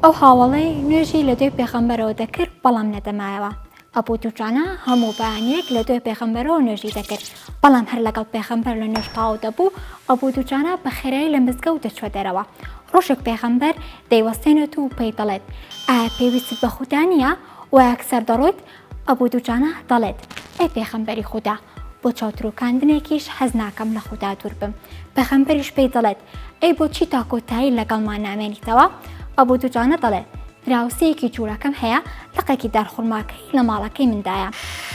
ئەو هاوڵەی نوێژی لە دوێ پێغەمبەرەوە دەکرد بەڵام نەدەمایەوە. ئەبوو دوجانە هەموو بەیانەیەک لە دوێ پێغەمبەرەوە نوێژی دەکرد بەڵام هەر لەگەڵ پێغەمبەر لە نوێژ تەواو دەبوو ئەبوو دوجانە بە خێرایی لە مزگەوت دەچوە دەرەوە. ڕۆژێک پێغەمبەر دەیوەستێنێت و پێی دەڵێت ئایا پێویستت بە خودا نییە و یەکسەر دەڕۆیت؟ ئەبوو دوجانە دەڵێت ئەی پێغەمبەری خودا بۆ چاوتروکاندنێکیش حەز ناکەم لە خودا دوور بم. پێغەمبەریش پێی دەڵێت ئەی بۆچی تا کۆتایی لەگەڵمان نامێنیتەوە؟ ئەبوو دوجانە دەڵێت دراوسەیەکی جوورەکەم هەیە لقێکی دارخورماکەی لە ماڵەکەی مندایە،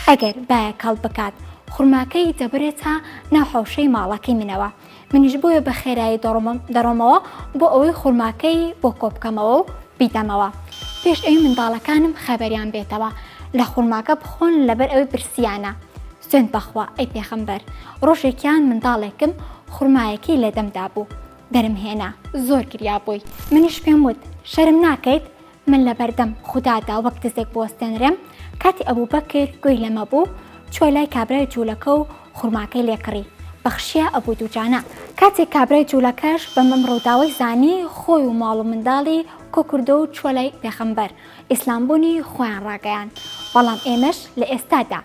ئەگەر باە کەڵ بکات خوڕماکەی دەبرێتە ناو حەوشەی ماڵەکەی منەوە. منیش بۆیە بە خێرایی دەڕۆمەوە بۆ ئەوەی خوڕماکەی بۆ کۆبکەمەوە و بیدەمەوە پێش ئەوی منداڵەکانم خەبەریان بێتەوە لە خوڕماکە بخۆن لەبەر ئەوەی برسیانە. سوێن بەخوا ئەی پێغەمبەر، ڕۆژێکیان منداڵێکم خوڕمایەکی لە دەمدا بوو دەرم هێنا زۆر گریا بووی. منیش پێم وت شەرم ناکەیت من لە بەردەم خوددادا وەک دزێک بوەستێنرێم؟ کاتی ئەبوو بەکر گوێی لەمە بوو چۆ لای کابرای جوولەکە و خوڕماکەی لێکڕی. بەخشیە ئەبوو دوجانە کاتێک کابرای جوولەکەش بە مەمڕۆداوای زانی خۆی و ماڵ و منداڵی کۆکردە و چوە لای پێغەمبەر ئیسلامبوونی خۆیان ڕاگەیان. بەڵام ئێمەش لە ئێستادا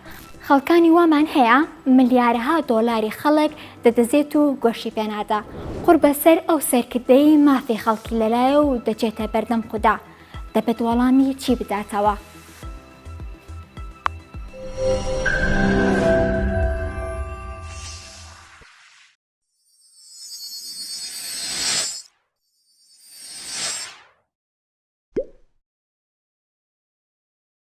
خەڵکانی وامان هەیە ملیارەها دۆلاری خەڵک دەدەزێت و گۆشی پێنادا قڕ بەسەر ئەو سەرکردەی مافی خەڵکی لەلایە و دەچێتە بەردەم خودا. دەبێت وەڵامی چی بداتەوە؟